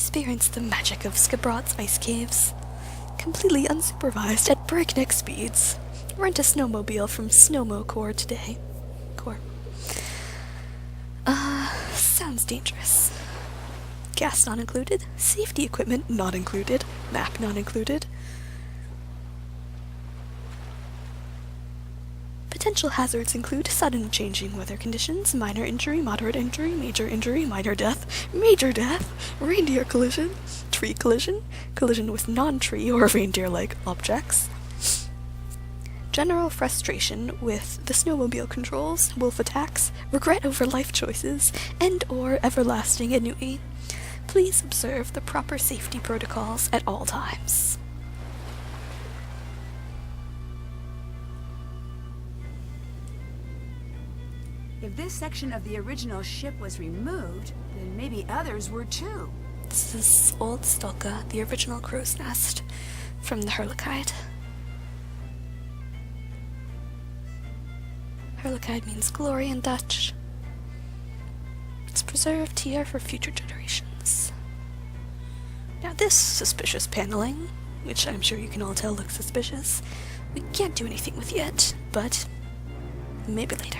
experience the magic of Skibrod's ice caves. Completely unsupervised at breakneck speeds. Rent a snowmobile from Snowmo Core today. Core. Sounds dangerous. Gas not included, safety equipment not included, map not included. Potential hazards include sudden changing weather conditions, minor injury, moderate injury, minor death, major death, reindeer collision, tree collision, collision with non-tree or reindeer-like objects, general frustration with the snowmobile controls, wolf attacks, regret over life choices, and/or everlasting ennui. Please observe the proper safety protocols at all times. If this section of the original ship was removed, then maybe others were too. This is Old Stolka, the original crow's nest from the Herlikide. Herlikide means glory in Dutch. It's preserved here for future generations. Now this suspicious paneling, which I'm sure you can all tell looks suspicious, we can't do anything with yet, but maybe later.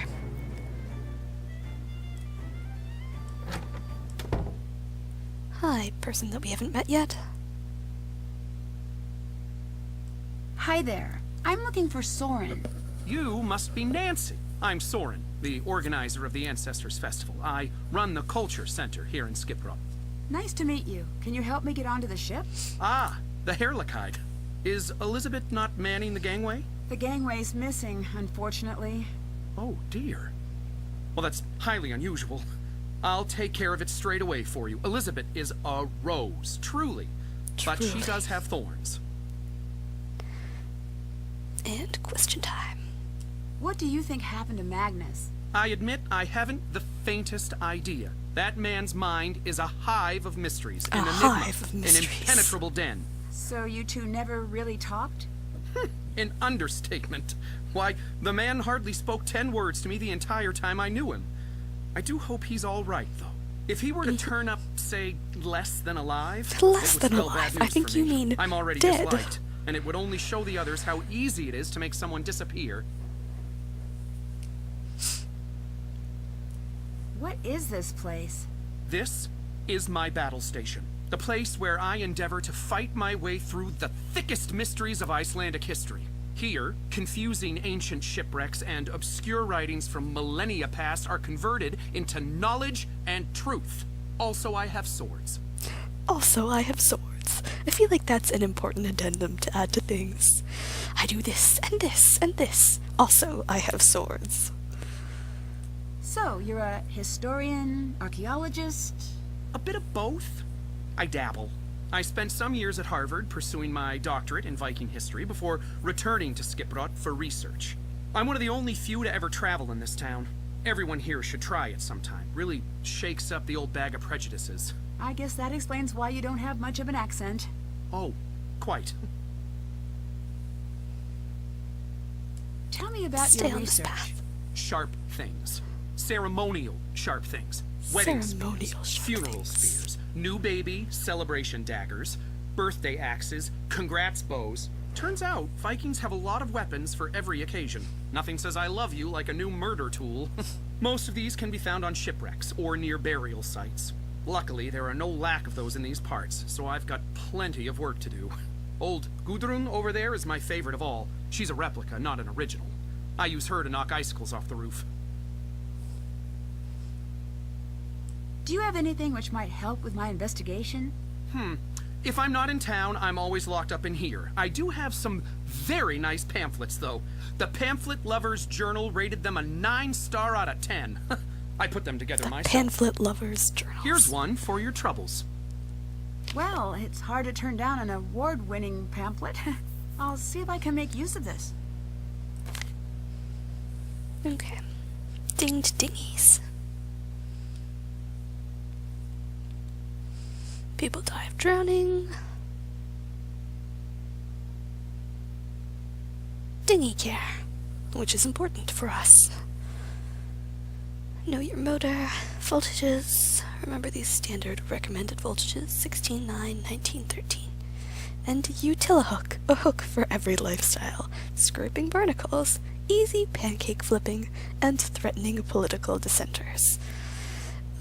Hi, person that we haven't met yet. Hi there. I'm looking for Soren. You must be Nancy. I'm Soren, the organizer of the Ancestors Festival. I run the Culture Center here in Skipro. Nice to meet you. Can you help me get onto the ship? Ah, the Herlikide. Is Elizabeth not manning the gangway? The gangway's missing, unfortunately. Oh, dear. Well, that's highly unusual. I'll take care of it straight away for you. Elizabeth is a rose, truly. But she does have thorns. And question time. What do you think happened to Magnus? I admit I haven't the faintest idea. That man's mind is a hive of mysteries. An enigma, an impenetrable den. So you two never really talked? An understatement. Why, the man hardly spoke 10 words to me the entire time I knew him. I do hope he's all right, though. If he were to turn up, say, less than alive, less than alive. I think you mean I'm already dead. disliked, and it would only show the others how easy it is to make someone disappear. What is this place? This is my battle station. The place where I endeavor to fight my way through the thickest mysteries of Icelandic history. Here, confusing ancient shipwrecks and obscure writings from millennia past are converted into knowledge and truth. Also, I have swords. Also, I have swords. I feel like that's an important addendum to add to things. I do this, and this, and this. Also, I have swords. So, you're a historian, archaeologist? A bit of both. I dabble. I spent some years at Harvard pursuing my doctorate in Viking history before returning to Skiprot for research. I'm one of the only few to ever travel in this town. Everyone here should try it sometime. Really shakes up the old bag of prejudices. I guess that explains why you don't have much of an accent. Oh, quite. Tell me about Stay your on this research. path. Sharp things. Ceremonial sharp things. Wedding Ceremonial spears, sharp funeral things. spears, new baby celebration daggers, birthday axes, congrats bows. Turns out, Vikings have a lot of weapons for every occasion. Nothing says I love you like a new murder tool. Most of these can be found on shipwrecks or near burial sites. Luckily, there are no lack of those in these parts, so I've got plenty of work to do. Old Gudrun over there is my favorite of all. She's a replica, not an original. I use her to knock icicles off the roof. Do you have anything which might help with my investigation? If I'm not in town, I'm always locked up in here. I do have some very nice pamphlets, though. The Pamphlet Lovers Journal rated them a 9-star out of 10. I put them together myself. Pamphlet Lovers Journal. Here's one for your troubles. Well, it's hard to turn down an award-winning pamphlet. I'll see if I can make use of this. Okay. Dinged dinghies. People die of drowning. Dinghy care, which is important for us. Know your motor, voltages, remember these standard recommended voltages, 16, 9, 19, 13. And Utilahook, a hook for every lifestyle, scraping barnacles, easy pancake flipping, and threatening political dissenters.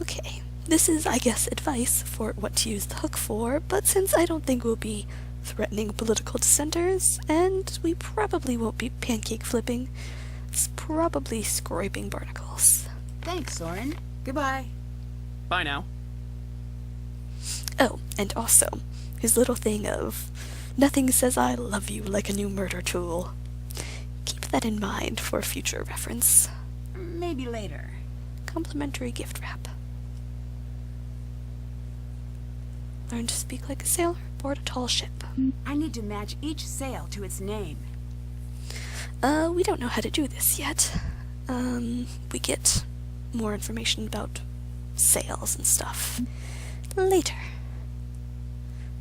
Okay, this is, I guess, advice for what to use the hook for, but since I don't think we'll be threatening political dissenters, and we probably won't be pancake flipping, it's probably scraping barnacles. Thanks, Soren. Goodbye. Bye now. Oh, and also, his little thing of, nothing says I love you like a new murder tool. Keep that in mind for future reference. Maybe later. Complimentary gift wrap. Learn to speak like a sailor aboard a tall ship. I need to match each sail to its name. We don't know how to do this yet. We get more information about sails and stuff later.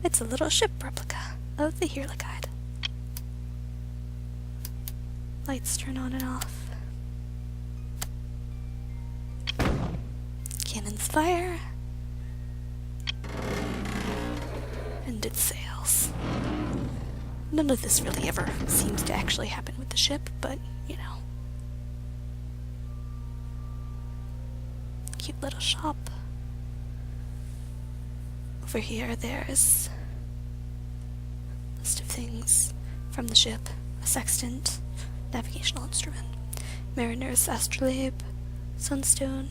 It's a little ship replica of the Heerlijkheid. Lights turn on and off. Cannons fire. And it sails. None of this really ever seems to actually happen with the ship, but, you know. Cute little shop. Over here, there's a list of things from the ship. A sextant, navigational instrument, mariner's astrolabe, sunstone,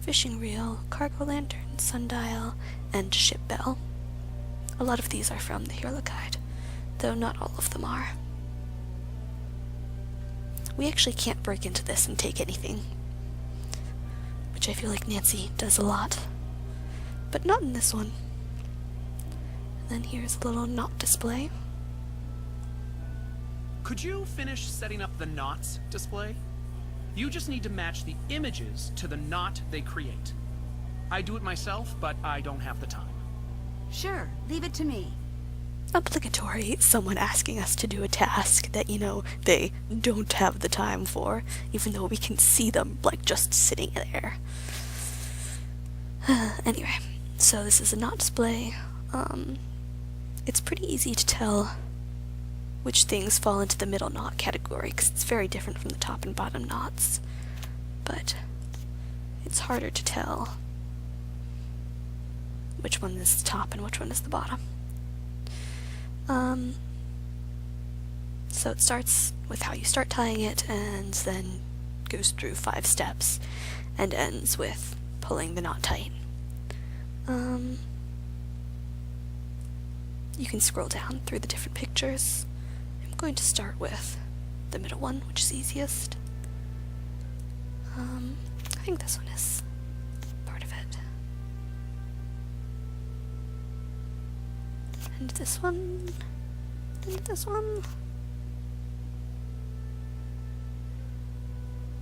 fishing reel, cargo lantern, sundial, and ship bell. A lot of these are from the Heerlijkheid, though not all of them are. We actually can't break into this and take anything, which I feel like Nancy does a lot, but not in this one. And then here's a little knot display. Could you finish setting up the knots display? You just need to match the images to the knot they create. I do it myself, but I don't have the time. Sure, leave it to me. Obligatory, someone asking us to do a task that, you know, they don't have the time for, even though we can see them, like, just sitting there. Anyway, so this is a knot display. It's pretty easy to tell which things fall into the middle knot category, because it's very different from the top and bottom knots. But it's harder to tell which one is the top and which one is the bottom. So it starts with how you start tying it, and then goes through 5 steps, and ends with pulling the knot tight. You can scroll down through the different pictures. I'm going to start with the middle one, which is easiest. I think this one is part of it. And this one, and this one.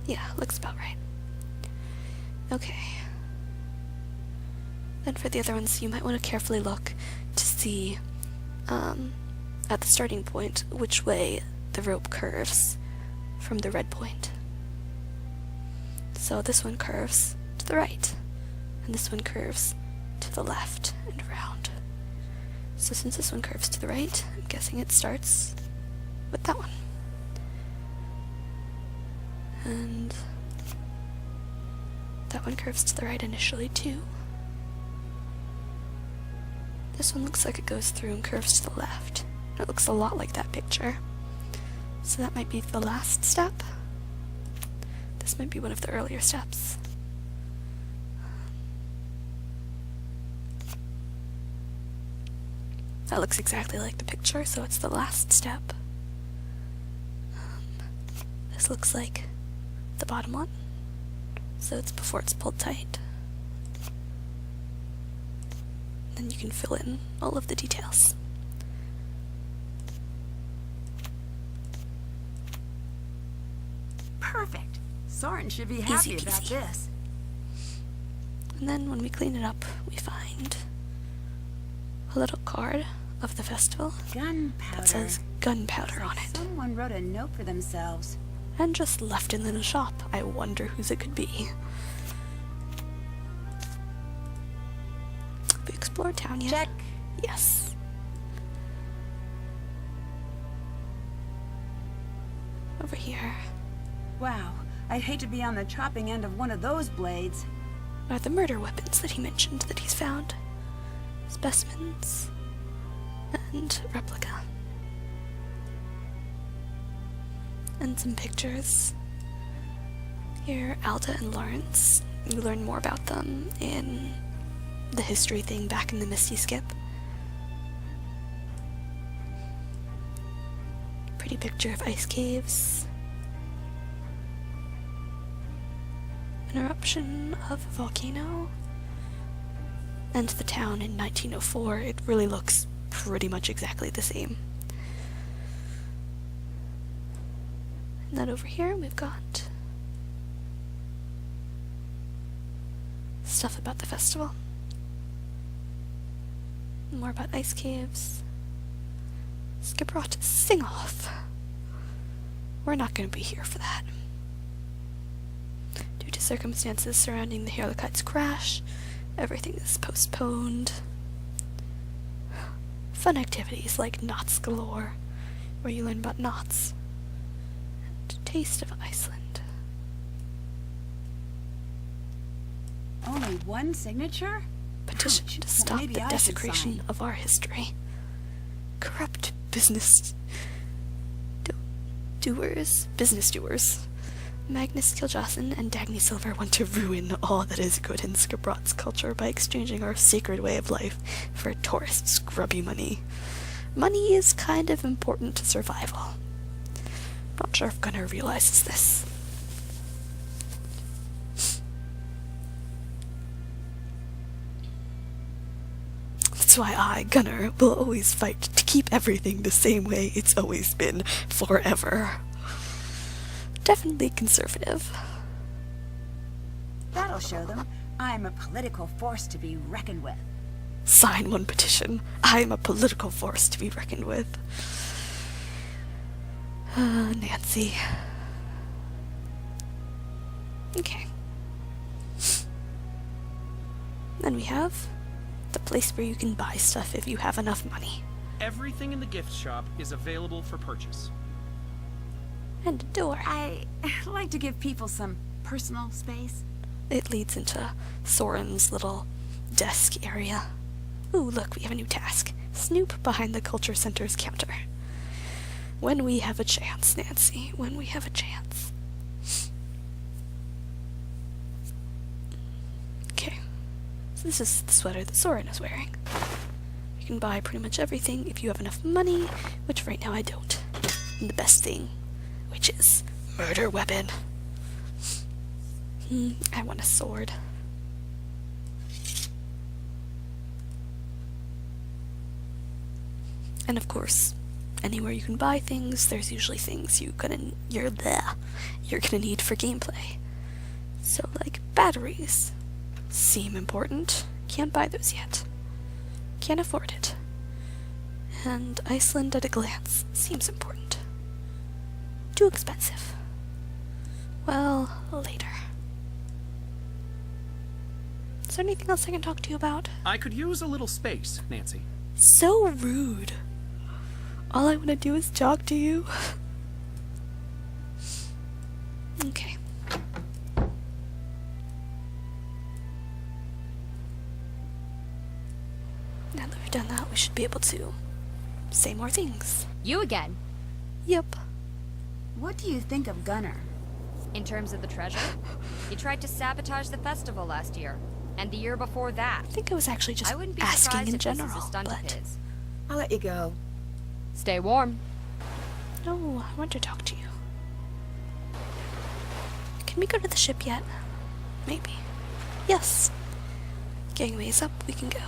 Yeah, looks about right. Okay. Then for the other ones, you might want to carefully look to see, at the starting point, which way the rope curves from the red point. So this one curves to the right, and this one curves to the left and around. So since this one curves to the right, I'm guessing it starts with that one. And that one curves to the right initially too. This one looks like it goes through and curves to the left. It looks a lot like that picture. So that might be the last step. This might be one of the earlier steps. That looks exactly like the picture, so it's the last step. This looks like the bottom one, so it's before it's pulled tight. Then you can fill in all of the details. Perfect. Soren should be happy Easy about peasy. this. And then when we clean it up, we find a little card of the festival Gunpowder. that says gunpowder on it. Someone wrote a note for themselves. And just left in the shop. I wonder whose it could be. explored town yet. Check. Yes. Over here Wow, I'd hate to be on the chopping end of one of those blades. are the murder weapons that he mentioned that he's found. Specimens and replica. And some pictures. Here, Alda and Lawrence. You learn more about them in the history thing back in the Misty Skip. Pretty picture of ice caves. An eruption of a volcano. And the town in 1904. It really looks pretty much exactly the same. And then over here we've got stuff about the festival. More about ice caves. Skiprot sing-off. We're not going to be here for that. Due to circumstances surrounding the Harlequin's crash, everything is postponed. Fun activities like Knots Galore, where you learn about knots. And Taste of Iceland. Only one signature? Petition Ouch. to Well, stop maybe the I should desecration sign. of our history. Corrupt business business doers. Magnus Kiljossen and Dagny Silver want to ruin all that is good in Skiprot's culture by exchanging our sacred way of life for tourists' grubby money. Money is kind of important to survival. Not sure if Gunnar realizes this. That's why I, Gunnar, will always fight to keep everything the same way it's always been, forever. Definitely conservative. That'll show them I'm a political force to be reckoned with. Sign one petition. I'm a political force to be reckoned with. Nancy. Okay. Then we have the place where you can buy stuff if you have enough money. Everything in the gift shop is available for purchase. And a door. I like to give people some personal space. It leads into Soren's little desk area. Ooh, look, we have a new task. Snoop behind the Culture Center's counter. When we have a chance, Nancy. When we have a chance. Okay. So this is the sweater that Soren is wearing. You can buy pretty much everything if you have enough money, which right now I don't. And the best thing, which is murder weapon. I want a sword. And of course, anywhere you can buy things, there's usually things you're gonna need for gameplay. So like batteries seem important. Can't buy those yet. Can't afford it. And Iceland at a glance seems important. Too expensive. Well, later. Is there anything else I can talk to you about? I could use a little space, Nancy. So rude. All I want to do is talk to you. Okay. Now that we've done that, we should be able to say more things. You again. Yep. What do you think of Gunnar? In terms of the treasure, he tried to sabotage the festival last year, and the year before that. I think I was actually just I wouldn't be asking surprised in if general, this is a stunt of but his. I'll let you go. Stay warm. no, I want to talk to you. Can we go to the ship yet? Maybe. Yes. Gangway's up, we can go.